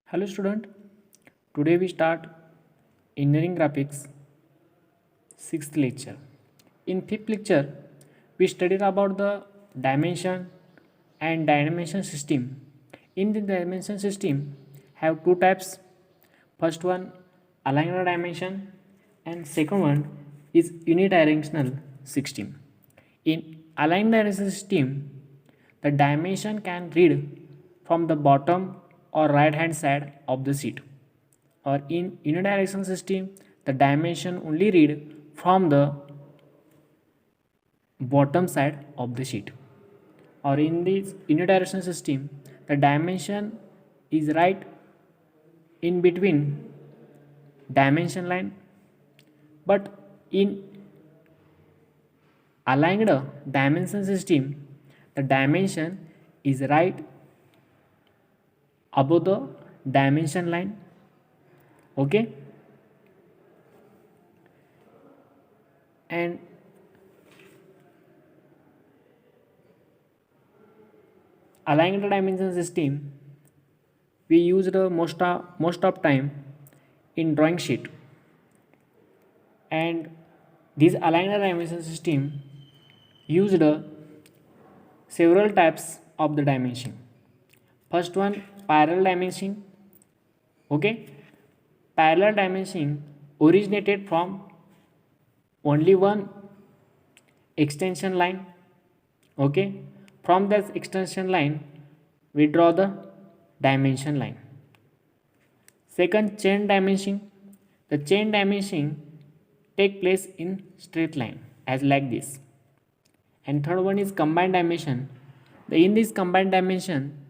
Hello student, today we start Engineering Graphics 6th lecture. In 5th lecture, we studied about the dimension and dimension system. In the dimension system, have two types. First one, aligned dimension, and second one is unidirectional system. In aligned dimension system, the dimension can read from the bottom or right hand side of the sheet, or in unidirectional system the dimension only read from the bottom side of the sheet, or in this unidirectional system the dimension is right in between dimension line, but in aligned dimension system the dimension is right above the dimension line. Okay, and aligned dimension system we use the most of time in drawing sheet, and this aligned dimension system used several types of the dimension. First one, parallel dimension. Okay, parallel dimension originated from only one extension line. Okay, from that extension line we draw the dimension line. Second, chain dimension. The chain dimension take place in straight line as like this. And third one is combined dimension. In this combined dimension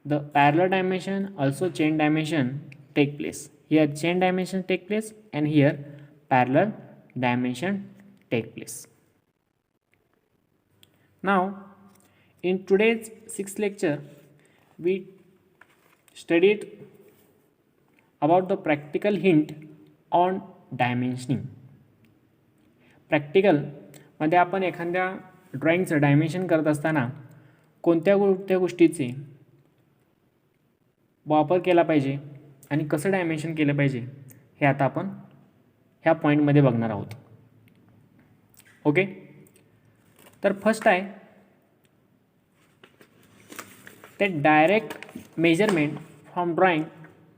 the parallel dimension also chain dimension take place. Here chain dimension take place and here parallel dimension take place. Now in today's 6th lecture we studied about the practical hint on dimensioning. Practical मध्ये आपण एखाद्या ड्रॉइंगचं dimension करत असताना कोणत्या गोष्टीचे वापर केला पाहिजे आणि कसं डायमेन्शन केलं पाहिजे हे आता आपण ह्या पॉईंटमध्ये बघणार आहोत. ओके, तर फर्स्ट आहे that direct measurement from drawing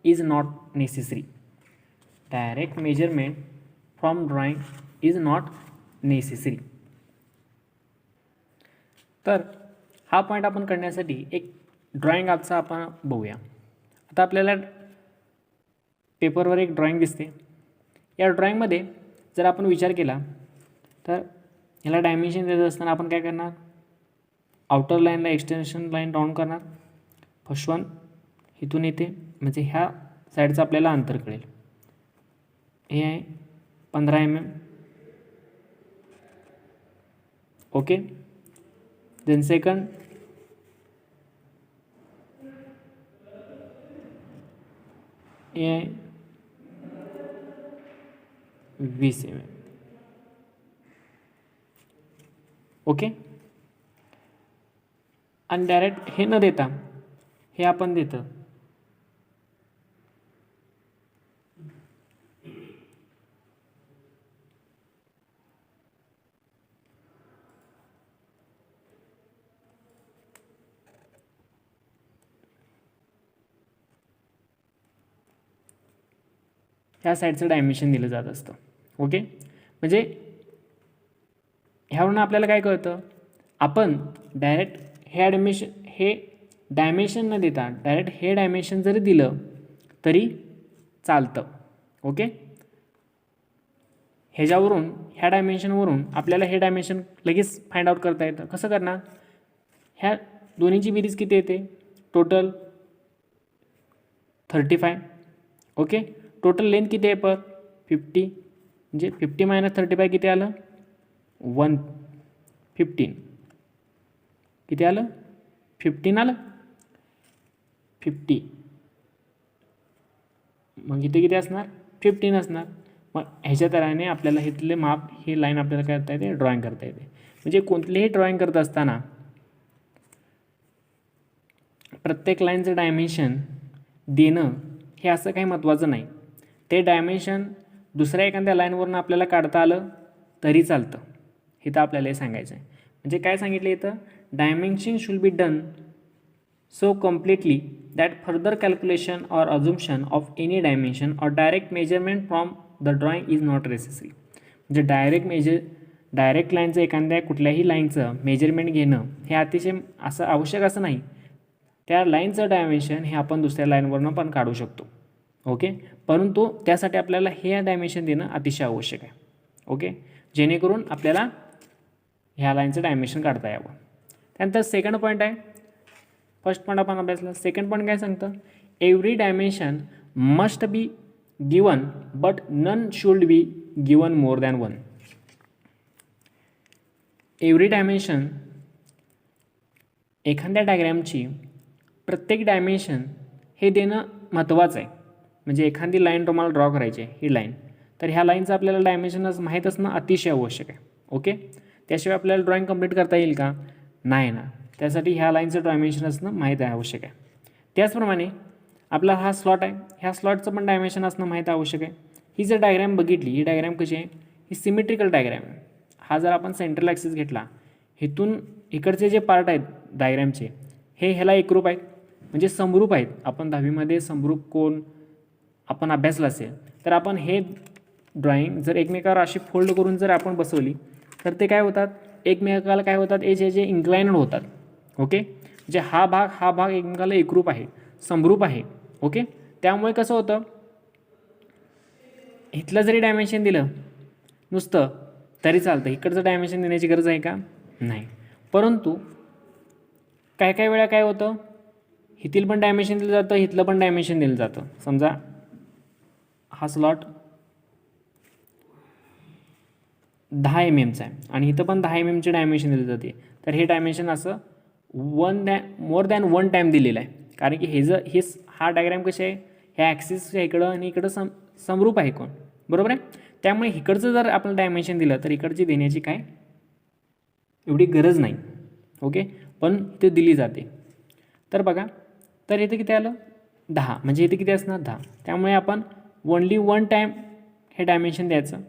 is not necessary. Direct measurement from drawing is not necessary. तर हा पॉईंट आपण करण्यासाठी एक ड्रॉइंग आजचा आपण बघूया. आता आपल्याला पेपरवर एक ड्रॉइंग दिसते. या ड्रॉइंगमध्ये जर आपण विचार केला तर ह्याला डायमेन्शन देत असताना आपण काय करणार, आउटर लाईनला एक्सटेन्शन लाईन राऊंड करणार. फर्स्ट वन इथून येते म्हणजे ह्या साईडचं आपल्याला अंतर कळेल. हे आहे 15 mm. ओके, देन सेकंड हे आहे 20 mm. ओके, आणि डायरेक्ट हे न देता हे आपण देतं. ह्या साईडचं डायमेन्शन दिलं जात असतं. ओके, म्हणजे ह्यावरून आपल्याला काय कळतं, आपण डायरेक्ट हे डायमेन्शन न देता डायरेक्ट हे डायमेन्शन जरी दिलं तरी चालतं. ओके, ह्याच्यावरून ह्या डायमेन्शनवरून आपल्याला हे डायमेन्शन लगेच फाइंड आउट करता येतं. कसं करणार, ह्या दोन्हीची बेरीज किती येते, टोटल 35. ओके, टोटल लेंथ किती आहे पर 50, म्हणजे 50 - 35 किती आलं 115. किती आलं 15 आलं 50. मग इथे किती असणार 15 असणार. मग ह्याच्या तऱ्हेने आपल्याला इथले माप ही लाईन आपल्याला काय करता येते, ड्रॉइंग करता येते. म्हणजे कोणतेही ड्रॉइंग करत असताना प्रत्येक लाईनचं डायमेन्शन देणं हे असं काही महत्त्वाचं नाही. ते डायमेन्शन दुसऱ्या एखाद्या लाईनवरून आपल्याला काढता आलं तरी चालतं. इथं आपल्याला हे सांगायचं आहे. म्हणजे काय सांगितलं इथं, dimension should be done so completely that further calculation or assumption of any dimension or direct measurement from the drawing is not necessary. म्हणजे डायरेक्ट लाईनचं एखाद्या कुठल्याही लाईनचं मेजरमेंट घेणं हे अतिशय असं आवश्यक असं नाही. त्या लाईनचं डायमेन्शन हे आपण दुसऱ्या लाईनवरून पण काढू शकतो. ओके, परंतु त्यासाठी आपल्याला हे डायमेन्शन देणं अतिशय आवश्यक आहे. ओके, जेणेकरून आपल्याला ह्या लाईनचं डायमेन्शन काढता यावं. त्यानंतर सेकंड पॉईंट आहे. फर्स्ट पॉईंट आपण अभ्यासला. सेकंड पॉईंट काय सांगतं, every dimension must be given but none should be given more than one. Every dimension, एखाद्या डायग्रॅमची प्रत्येक डायमेन्शन हे देणं महत्त्वाचं आहे. म्हणजे एखादी लाईन तुम्हाला ड्रॉ करायची आहे, ही लाईन, तर ह्या लाईनचं आपल्याला डायमेन्शनच माहीत असणं अतिशय आवश्यक आहे. ओके, त्याशिवाय आपल्याला ड्रॉइंग कंप्लीट करता येईल का, नाही ना. त्यासाठी ह्या लाईनचं डायमेन्शन असणं माहीत आहे आवश्यक आहे. त्याचप्रमाणे आपला हा स्लॉट आहे, ह्या स्लॉटचं पण डायमेन्शन असणं माहीत आवश्यक आहे. ही जर डायग्रॅम बघितली, ही डायग्रॅम कशी आहे, ही सिमेट्रिकल डायग्रॅम आहे. हा जर आपण सेंट्रल ॲक्सिस घेतला, इथून इकडचे जे पार्ट आहेत डायग्रॅमचे हे ह्याला एकरूप आहेत, म्हणजे समरूप आहेत. आपण 10वीमध्ये समरूप कोण आपण अभ्यासला असेल तर आपण हे ड्रॉइंग जर एकमेकावर अशी फोल्ड करून जर आपण बसवली तर ते काय होतात, एकमेकाला काय होतात, जे इन्क्लाइनड होतात. ओके, म्हणजे हा भाग एकमेकाला एकरूप आहे, समरूप आहे. ओके, त्यामुळे कसं होतं, इथलं जरी डायमेन्शन दिलं नुसतं तरी चालतं, इकडचं डायमेन्शन देण्याची गरज आहे का, नाही. परंतु काय वेळा काय होतं, इथलं पण डायमेन्शन दिलं जातं, इथलं पण डायमेन्शन दिलं जातं. समजा हा स्लॉट 10 mm आहे आणि इथं पण 10 mm डायमेन्शन दिलं जाते, तर हे डायमेन्शन असं मोर दॅन वन टाईम दिलेलं आहे. कारण की हा डायग्राम कसे आहे, ह्या ॲक्सिसच्या इकडं आणि इकडं समरूप आहे कोण, बरोबर आहे. त्यामुळे इकडचं जर आपण डायमेन्शन दिलं तर इकडची देण्याची काय एवढी गरज नाही. ओके, पण इथे दिली जाते. तर बघा, तर इथे किती आलं 10, म्हणजे इथे किती असणार 10. त्यामुळे आपण ओनली वन टाईम हे डायमेन्शन द्यायचं.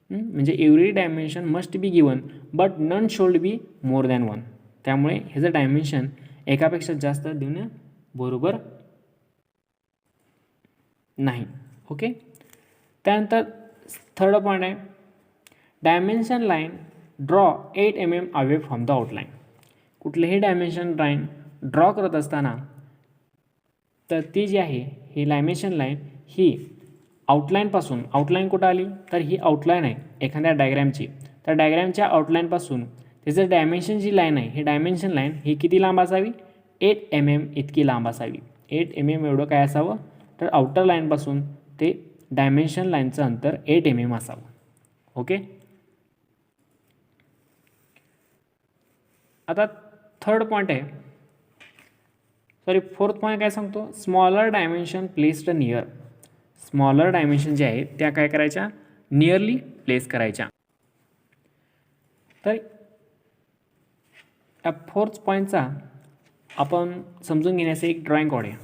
म्हणजे every dimension must be given but none should be more than one. त्यामुळे ह्याचं डायमेन्शन एकापेक्षा जास्त देणं बरोबर नाही. ओके, त्यानंतर थर्ड पॉईंट आहे, dimension line draw 8 mm away from the outline. कुठलेही डायमेन्शन लाईन ड्रॉ करत असताना तर ती जी आहे ही डायमेन्शन लाईन ही आउटलाईनपासून, आउटलाईन कुठं आली तर ही आउटलाईन आहे एखाद्या डायग्रॅमची, तर डायग्रॅमच्या आउटलाईनपासून त्याचं डायमेन्शन जी लाईन आहे ही डायमेन्शन लाईन ही किती लांब असावी, 8 mm इतकी लांब असावी. 8 mm एवढं काय असावं, तर आउटर लाईनपासून ते डायमेन्शन लाईनचं अंतर 8 mm असावं. ओके, आता थर्ड पॉईंट आहे, फोर्थ पॉईंट काय सांगतो, smaller dimension placed near. Smaller dimension जे आहे त्या काय करायच्या, नियरली प्लेस करायच्या. तर या फोर्थ पॉईंटचा आपण समजून घेण्याचं एक ड्रॉइंग काढूया.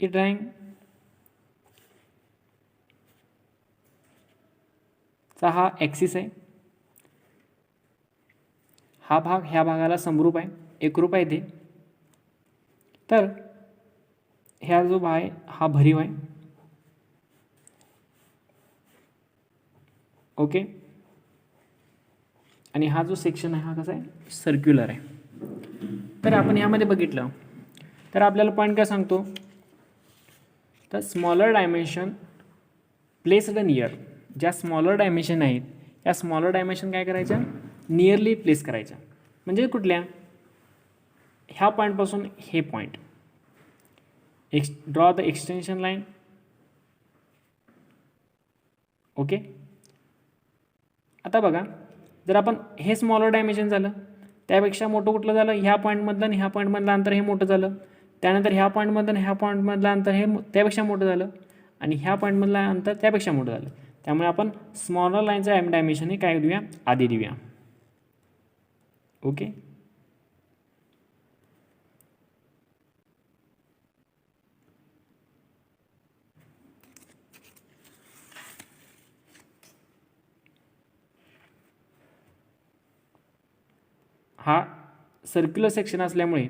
ही ड्रॉइंग चा हा ॲक्सिस आहे, हा भाग ह्या भागाला समरूप आहे, एकरूप आहे ते. तर ह्या जो भाग आहे हा भरीव आहे. ओके, आणि हा जो सेक्शन आहे हा कसा आहे, सर्क्युलर आहे. तर आपण ह्यामध्ये बघितलं तर आपल्याला पॉईंट काय सांगतो, तर स्मॉलर डायमेन्शन प्लेस्ड नियर. ज्या स्मॉलर डायमेन्शन आहेत या स्मॉलर डायमेन्शन काय करायच्या, नियरली प्लेस करायच्या. म्हणजे कुठल्या, ह्या पॉईंटपासून हे point draw the extension line. Okay. आता बघा, जर आपण हे स्मॉलर डायमेन्शन झालं, त्यापेक्षा मोठं कुठलं झालं, ह्या पॉईंटमधलं आणि ह्या पॉईंटमधलं अंतर हे मोठं झालं. त्यानंतर ह्या पॉईंटमधलं आणि ह्या पॉईंटमधलं अंतर हे त्यापेक्षा मोठं झालं आणि ह्या पॉईंटमधलं अंतर त्यापेक्षा मोठं झालं. त्यामुळे आपण स्मॉलर लाईनचा एम डायमेन्शन हे काय देऊया, आधी देऊया. ओके. हा सर्क्युलर सेक्शन असल्यामुळे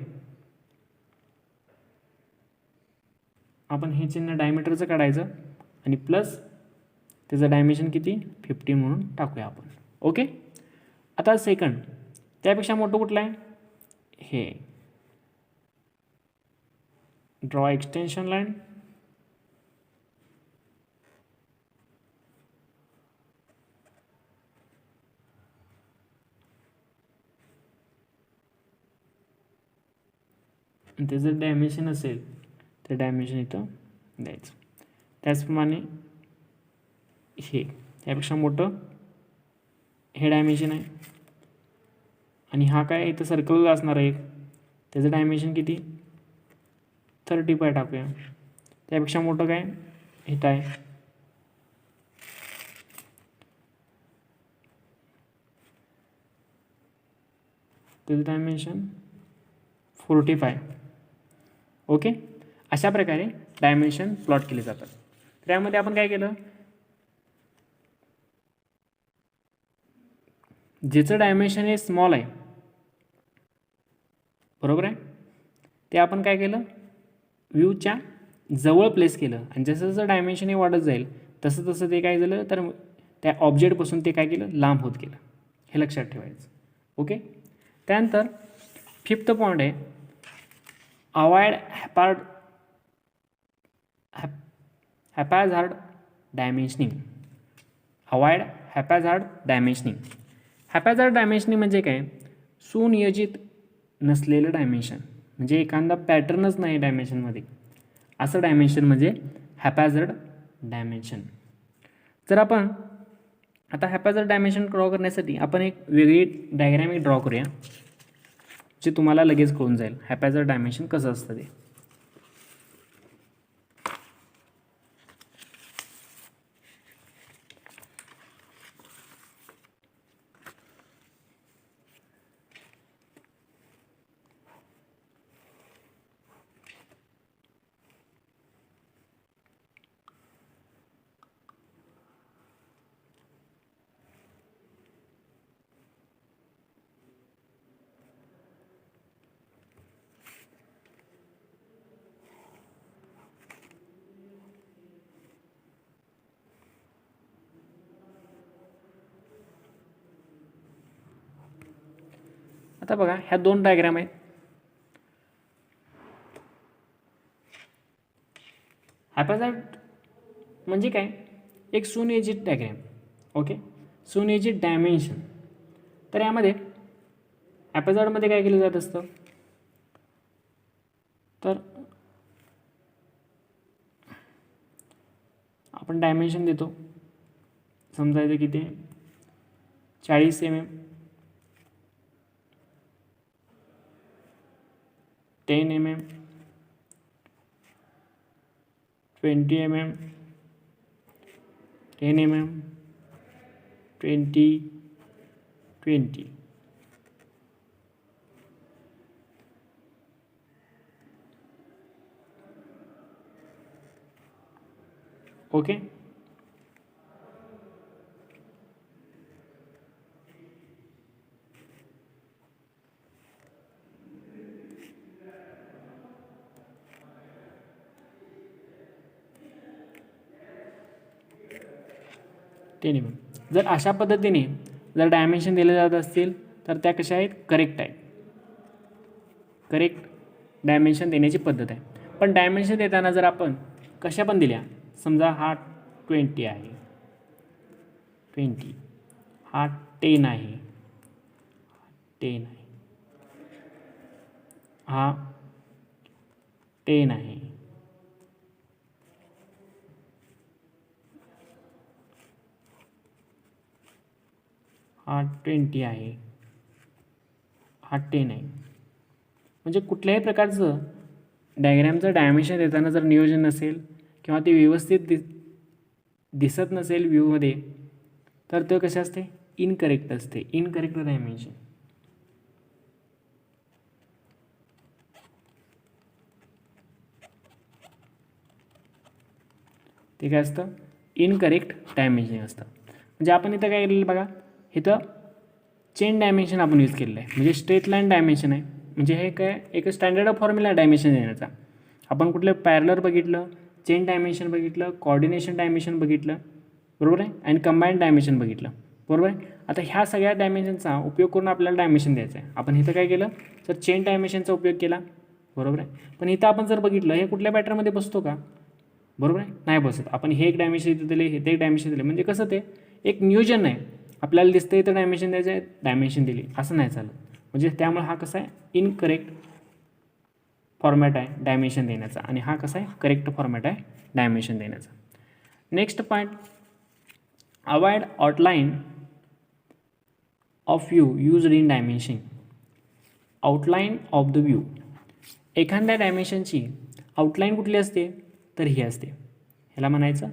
आपण हे चिन्ह डायमीटरचं काढायचं आणि प्लस त्याचं डायमेन्शन किती 15 म्हणून टाकूया आपण. ओके. आता सेकंड, त्यापेक्षा मोठं कुठलं आहे, हे ड्रॉ एक्सटेन्शन लाईन. त्याचं डायमेन्शन असेल ते डायमेन्शन इथं द्यायचं. त्याचप्रमाणे हे यापेक्षा मोठं हे डायमेन्शन आहे आणि हा काय इथं सर्कलला असणार आहे, त्याचं डायमेन्शन किती 35 टाकूया. त्यापेक्षा मोठं काय इथं आहे, त्याचं डायमेन्शन 45. ओके. अशा प्रकारे डायमेन्शन प्लॉट केले जातात. त्यामध्ये आपण काय केलं, ज्याचं डायमेन्शन हे स्मॉल आहे, बरोबर आहे, ते आपण काय केलं, व्ह्यूच्या जवळ प्लेस केलं आणि जसं जसं डायमेन्शन हे वाढत जाईल तसं तसं ते काय झालं, तर त्या ऑब्जेक्टपासून ते काय केलं, लांब होत गेलं. हे लक्षात ठेवायचं. ओके. त्यानंतर फिफ्थ पॉईंट आहे, avoid haphazard dimensioning. Avoid haphazard dimensioning. Haphazard dimensioning म्हणजे काय, सुनियोजित नसलेलं डायमेन्शन, म्हणजे एखादा पॅटर्नच नाही डायमेन्शनमध्ये, असं डायमेन्शन म्हणजे हॅपॅझार्ड डायमेन्शन. जर आपण आता हॅपॅझार्ड डायमेन्शन ड्रॉ करण्यासाठी आपण एक वेगळी डायग्राम ड्रॉ करूया, जे तुम्हाला लगेच कळून जाईल हॅपॅझार्ड डायमेन्शन कसं असतं ते. आता बघा, ह्या दोन डायग्राम आहेत. हॅपॅझार्ड म्हणजे काय, एक सुनियोजित डायग्राम. ओके. सुनियोजित डायमेन्शन. तर यामध्ये हॅपॅझार्डमध्ये काय केलं जात असतं, तर आपण डायमेन्शन देतो, समजायचं किती 40 mm, 10 mm, 20 mm, 10 mm, 20, 20. Okay. जर अशा पद्धतीने जर डायमेन्शन दिले जात असतील तर त्या कशा आहेत, करेक्ट आहेत. करेक्ट डायमेन्शन देण्याची पद्धत आहे. पण डायमेन्शन देताना जर आपण कशा पण दिल्या, समजा हा 20 आहे, 20, हा 10 आहे, 10 आहे, हा 10 आहे, 20 आहे, हा 10 आहे. म्हणजे कुठल्याही प्रकारचं डायग्रॅमचं डायमेन्शन देताना जर नियोजन नसेल किंवा ते व्यवस्थित दिसत नसेल व्ह्यूमध्ये, तर ते कसे असते, इनकरेक्ट असते, इनकरेक्ट डायमेन्शन. ते काय असतं, इनकरेक्ट डायमेन्शन असतं. म्हणजे आपण इथं काय केलेलं बघा, इथं चेन डायमेन्शन आपण यूज केलेलं आहे, म्हणजे स्ट्रेट लाईन डायमेन्शन आहे. म्हणजे हे काय एक स्टँडर्ड फॉर्म्युला डायमेन्शन देण्याचा. आपण कुठलं पॅरलर बघितलं, चेन डायमेन्शन बघितलं, कोऑर्डिनेशन डायमेन्शन बघितलं, बरोबर आहे, आणि कंबाईंड डायमेन्शन बघितलं, बरोबर आहे. आता ह्या सगळ्या डायमेन्शनचा उपयोग करून आपल्याला डायमेन्शन द्यायचं आहे. आपण इथं काय केलं, तर चेन डायमेन्शनचा उपयोग केला, बरोबर आहे. पण इथं आपण जर बघितलं, हे कुठल्या पॅटर्नमध्ये बसतो का, बरोबर आहे, नाही बसत. आपण हे एक डायमेन्शन इथं दिले, हे ते एक डायमेन्शन दिले, म्हणजे कसं ते एक नियोजन आहे. आपल्याला दिसतं इथं डायमेन्शन द्यायचं आहे, डायमेन्शन दिली, असं नाही चालत. म्हणजे त्यामुळे हा कसा आहे, इनकरेक्ट फॉर्मॅट आहे डायमेन्शन देण्याचा, आणि हा कसा आहे, करेक्ट फॉर्मॅट आहे डायमेन्शन देण्याचा. Next point, avoid outline of view used in dimension. Outline of the view, एखाद्या डायमेन्शनची आउटलाईन कुठली असते, तर ही असते, ह्याला म्हणायचं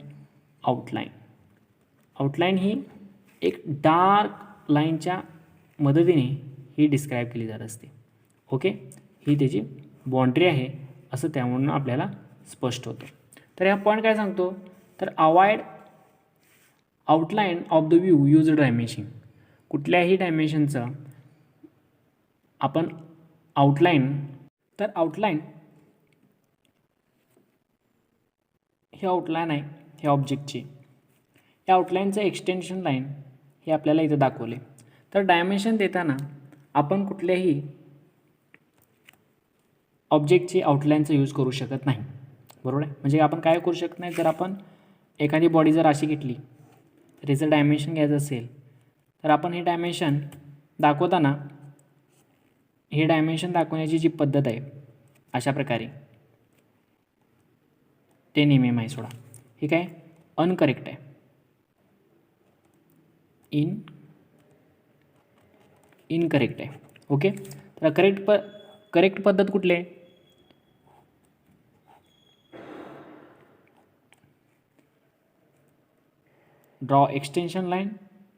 आउटलाईन. आउटलाईन ही एक डार्क लाईनच्या मदतीने ही डिस्क्राईब केली जात असते. ओके, ही त्याची बाउंड्री आहे असं त्यामुळं आपल्याला स्पष्ट होतं. तर ह्या पॉईंट काय सांगतो, तर avoid outline of the view use dimension. कुठल्याही डायमेन्शनचं आपण आउटलाईन, तर आउटलाईन ही आउटलाईन आहे ह्या ऑब्जेक्टची, या आउटलाईनचं एक्सटेन्शन लाईन हे आपल्याला इथं दाखवले. तर डायमेन्शन देताना आपण कुठल्याही ऑब्जेक्टची आउटलाईनचा यूज करू शकत नाही, बरोबर आहे. म्हणजे आपण काय करू शकत नाही, जर आपण एखादी बॉडी जर अशी घेतली, तर याचं डायमेन्शन घ्यायचं असेल, तर आपण हे डायमेन्शन दाखवताना, हे डायमेन्शन दाखवण्याची जी पद्धत आहे अशा प्रकारे, ते नेहमी माहीत सोडा, हे काय अनकरेक्ट आहे, इनकरेक्ट आहे. ओके, तर करेक्ट पद्धत कुठली आहे, draw extension line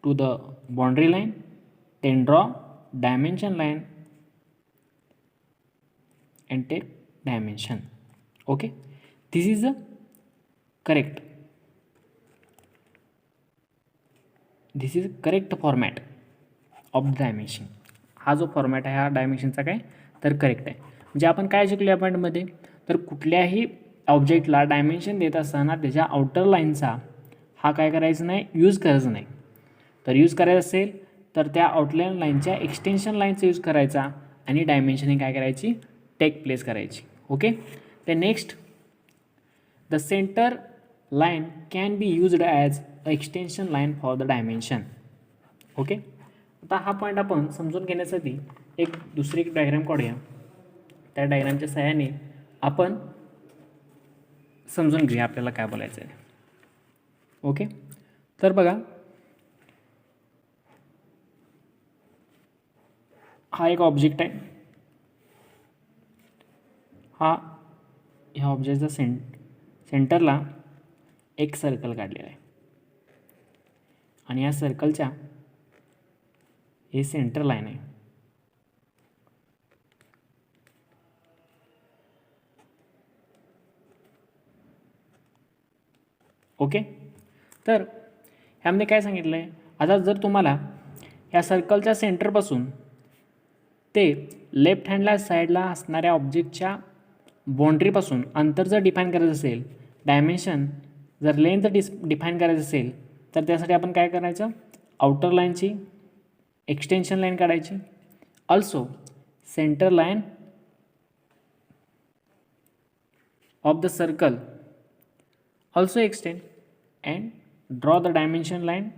to the boundary line, then draw dimension line and take dimension. Okay, this is the correct format of the dimension. हा जो फॉर्मॅट आहे हा डायमेन्शनचा काय, तर करेक्ट आहे. म्हणजे आपण काय शिकलो या पॉईंटमध्ये, तर कुठल्याही ऑब्जेक्टला डायमेन्शन देत असताना त्याच्या आउटर लाईनचा हा काय करायचं नाही, यूज करायचं नाही. तर यूज करायचं असेल तर त्या आउटलाईन लाईनच्या एक्सटेन्शन लाईनचा यूज करायचा, आणि डायमेन्शनिंग काय करायची, टेक प्लेस करायची. ओके, ते next, the centre line can be used as a extension line for the dimension. Okay, आता हा पॉईंट आपण समजून घेण्यासाठी एक दुसरी डायग्राम काढूया. त्या डायग्रामच्या सहाय्याने आपण समजून घेऊया आपल्याला काय बोलायचं आहे. ओके, तर बघा, हा एक ऑब्जेक्ट आहे, ह्या ऑब्जेक्टचा सेंटरला एक सर्कल काढलेला आहे, आणि या सर्कलच्या हे सेंटर लाईन आहे. ओके, तर ह्यामध्ये काय सांगितलं आहे, आता जर तुम्हाला या सर्कलच्या सेंटरपासून ते लेफ्ट हँडला साईडला असणाऱ्या ऑब्जेक्टच्या बाउंड्रीपासून अंतर जर डिफाईन करायचं असेल, डायमेन्शन जर लेंथ डिफाईन करायचं असेल, तर त्यासाठी आपण काय करायचं, आउटर लाईनची एक्सटेन्शन लाईन काढायची. Also centre line of the circle also extend and draw the dimension line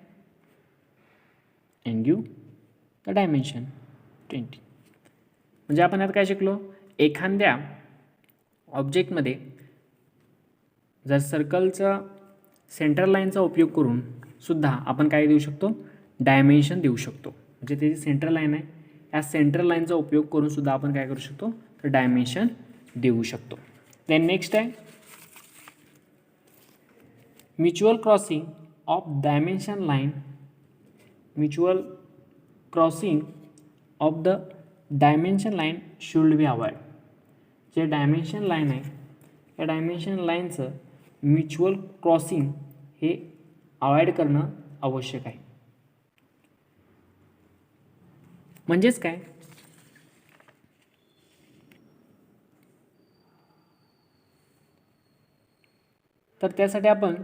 and give the dimension 20. म्हणजे आपण आता काय शिकलो, एखाद्या ऑब्जेक्टमध्ये जर सर्कलचा सेंटर लाईनचा उपयोग करून सुद्धा आपण काय देऊ शकतो, डायमेन्शन देऊ शकतो. म्हणजे त्याची सेंट्रल लाईन आहे, या सेंट्रल लाईनचा उपयोग करून सुद्धा आपण काय करू शकतो, तर डायमेन्शन देऊ शकतो. देन नेक्स्ट आहे mutual crossing of dimension line. Mutual crossing of the dimension line should be avoid. जे डायमेन्शन लाईन आहे या डायमेन्शन लाईनचं म्युच्युअल क्रॉसिंग हे अवॉइड करणं आवश्यक आहे. म्हणजेच काय, तर त्यासाठी आपण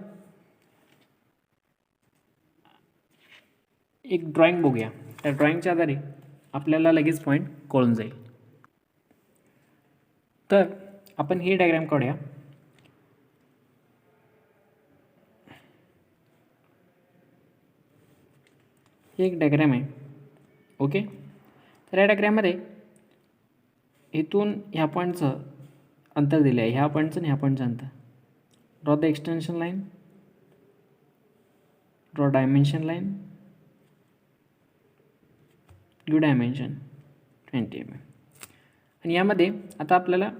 एक ड्रॉइंग बघूया. त्या ड्रॉइंगच्या आधारे आपल्याला लगेच पॉईंट कळून जाईल. तर आपण ही डायग्राम काढूया. ही एक डायग्राम आहे. ओके, तर या डायग्राममध्ये इथून ह्या पॉईंटचं अंतर दिलं आहे, ह्या पॉईंटचं आणि ह्या पॉईंटचं अंतर. Draw the extension line, draw dimension line, give dimension 20 mm. आणि यामध्ये आता आपल्याला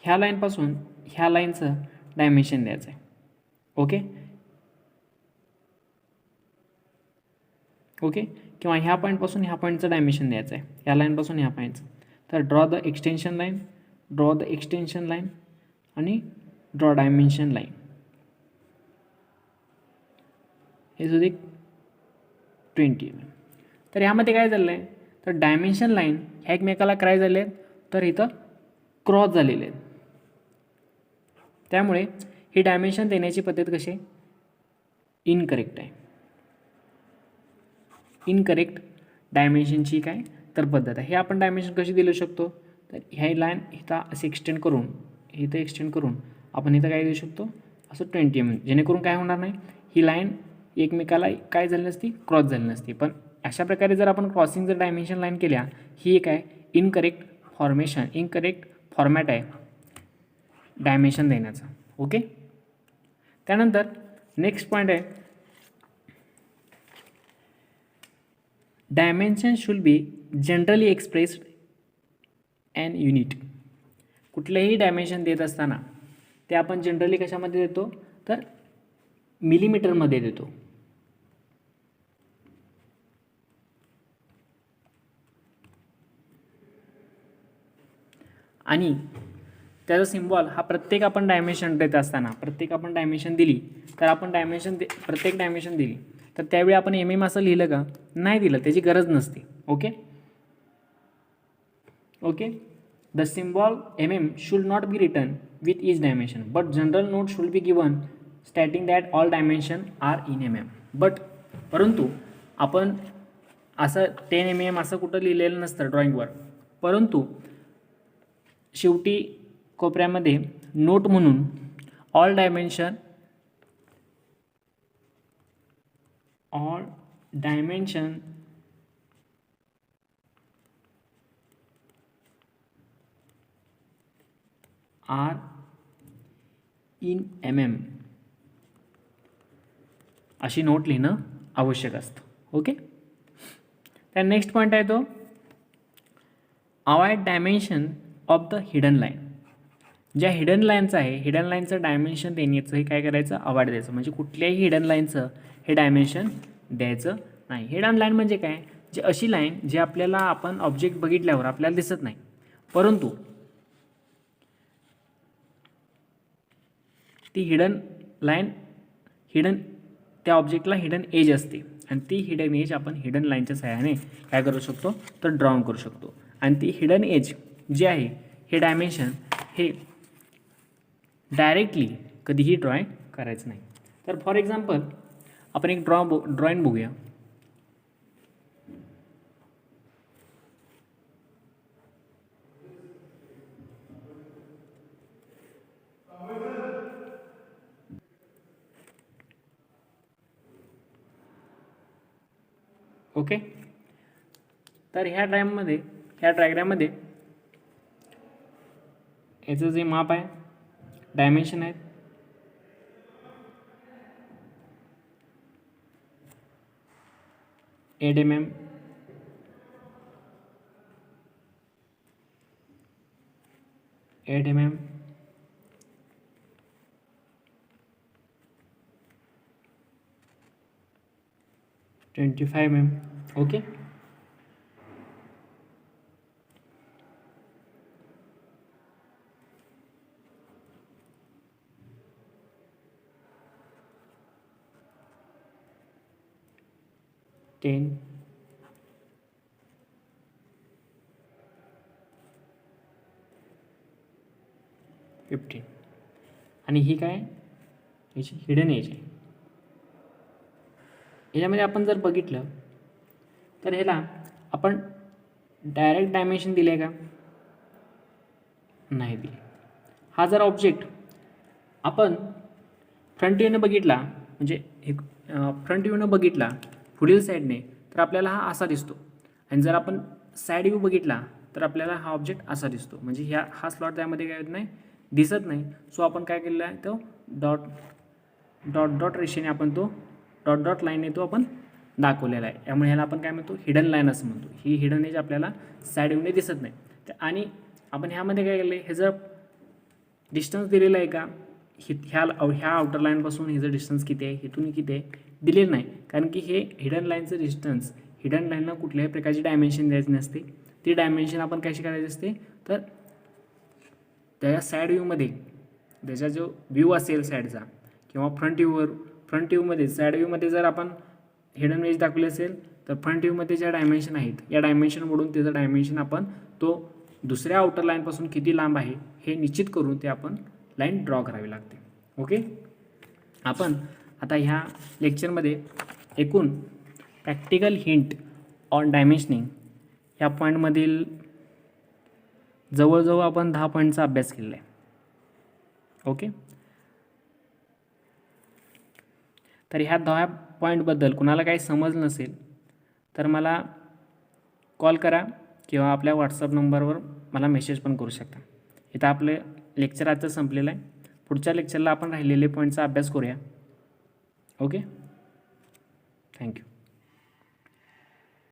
ह्या लाईनपासून ह्या लाईनचं डायमेन्शन द्यायचं आहे. ओके ओके, किंवा ह्या पॉईंटपासून ह्या पॉईंटचं डायमेन्शन द्यायचं आहे, ह्या लाईनपासून ह्या पॉईंटचं. तर draw the extension line, draw the extension line आणि ड्रॉ डायमेन्शन लाईन. हे सुद्धा 20 mm. तर यामध्ये काय झालं आहे, तर डायमेन्शन लाईन ह्या एकमेकाला काय झाले आहेत, तर इथं क्रॉस झालेले आहेत. त्यामुळे ही डायमेन्शन देण्याची पद्धत कशी आहे, इनकरेक्ट आहे. इनकरेक्ट डायमेन्शनची काय तर पद्धत आहे. हे आपण डायमेन्शन कशी देऊ शकतो, तर ह्या लाईन इथं असे एक्सटेंड करून, इथं एक्सटेंड करून आपण इथं काय देऊ शकतो, असं 20 mm, जेणेकरून काय होणार नाही, ही लाईन एकमेकाला काय झाली नसती, क्रॉस झाली नसती. पण अशा प्रकारे जर आपण क्रॉसिंग जर डायमेन्शन लाईन केल्या, ही एक आहे इनकरेक्ट फॉर्मेशन, इनकरेक्ट फॉर्मॅट आहे डायमेन्शन देण्याचा. ओके, त्यानंतर नेक्स्ट पॉईंट आहे dimension should be generally expressed an unit. कुठलेही डायमेन्शन देत असताना ते आपण जनरली कशामध्ये देतो, तर मिलीमीटरमध्ये देतो. आणि त्याचा सिम्बॉल हा प्रत्येक आपण डायमेन्शन देत असताना, प्रत्येक आपण डायमेन्शन दिली तर आपण प्रत्येक डायमेन्शन दिली तर त्यावेळी आपण MM असं लिहिलं का, नाही दिलं, त्याची गरज नसते. Okay okay, the symbol MM should not be written with each dimension but general note should be given stating that all dimension are in MM. परंतु आपण असं 10 mm असं कुठं लिहिलेलं नसतं ड्रॉइंगवर, परंतु शेवटी कोपऱ्यामध्ये नोट म्हणून all dimension are in MM अशी नोट लिहिणं आवश्यक असतं. ओके, त्या नेक्स्ट पॉईंट आहे तो avoid dimension of the hidden line. ज्या हिडन लाईनचं आहे, हिडन लाईनचं डायमेन्शन देण्याचं हे काय करायचं, अवॉइड द्यायचं. म्हणजे कुठल्याही हिडन लाईनचं हे डायमेन्शन द्यायचं नाही. हिडन लाईन म्हणजे काय, जी अशी लाईन जी आपल्याला आपण ऑब्जेक्ट बघितल्यावर आपल्याला दिसत नाही, परंतु ती हिडन लाईन, त्या ऑब्जेक्टला हिडन एज असते आणि ती हिडन एज आपण हिडन लाईनच्या सहाय्याने काय करू शकतो, तर ड्रॉ करू शकतो. आणि ती हिडन एज जी आहे, हे डायमेन्शन हे डायरेक्टली कधीही ड्रॉइंग करायचं नाही. तर फॉर एक्झाम्पल आपण एक ड्रॉइंग बघूया. ओके, तर ह्या डायग्राममध्ये याचं जे माप आहे, डायमेन्शन आहेत, 8 mm, 8 mm, 25 mm. Okay. Ten, 15 आणि ही काय याची हिडन एज आहे. याच्यामध्ये आपण जर बघितलं तर ह्याला आपण डायरेक्ट डायमेन्शन दिले का, नाही दिले. हा जर ऑब्जेक्ट आपण फ्रंट व्ह्यूनं बघितला, म्हणजे एक फ्रंट व्ह्यूनं बघितला पुढील साईडने, तर आपल्याला हा असा दिसतो. आणि जर आपण साईड व्ह्यू बघितला तर आपल्याला हा ऑब्जेक्ट असा दिसतो. म्हणजे हा स्लॉट त्यामध्ये काय होत नाही, दिसत नाही. सो आपण काय केलेला आहे, तो डॉट डॉट डॉट रेषेने आपण तो डॉट डॉट लाईनने तो आपण दाखवलेला आहे. त्यामुळे ह्याला आपण काय म्हणतो, हिडन लाईन असं म्हणतो. ही हिडन एज आपल्याला साईड व्ह्यूने दिसत नाही. आणि आपण ह्यामध्ये काय केलं आहे, ह्याचं डिस्टन्स दिलेलं आहे का, ह्या आउटर लाईनपासून ह्याचं डिस्टन्स किती आहे, इथून किती आहे, दिलेलं नाही. कारण की हे हिडन लाईनचं डिस्टन्स, हिडन लाईनला कुठल्याही प्रकारची डायमेन्शन द्यायची नसते. ती डायमेन्शन आपण कशी करायची असते, तर त्याच्या साईड व्ह्यूमध्ये त्याचा जो व्ह्यू असेल साईडचा किंवा फ्रंट व्ह्यूमध्ये साईड व्ह्यूमध्ये जर आपण हिडन एज दाखवली असेल तर फ्रंट व्ह्यूमध्ये ज्या डायमेन्शन आहेत या डायमेन्शनमधून त्याचं डायमेन्शन आपण तो दुसऱ्या आउटर लाईनपासून किती लांब आहे हे निश्चित करून ते आपण लाईन ड्रॉ करावी लागते. ओके. आपण आता ह्या लेक्चरमध्ये एकूण प्रॅक्टिकल हिंट ऑन डायमेन्शनिंग ह्या पॉईंटमधील जवळजवळ आपण 10 पॉईंटचा अभ्यास केलेला आहे. ओके. तर ह्या 10 पॉईंटबद्दल कुणाला काही समजलं नसेल तर मला कॉल करा किंवा आपल्या व्हॉट्सअप नंबरवर मला मेसेज पण करू शकता. इथं आपलं लेक्चर आजचं संपलेलं आहे. पुढच्या लेक्चरला आपण राहिलेले पॉईंटचा अभ्यास करूया. ओके. थँक्यू.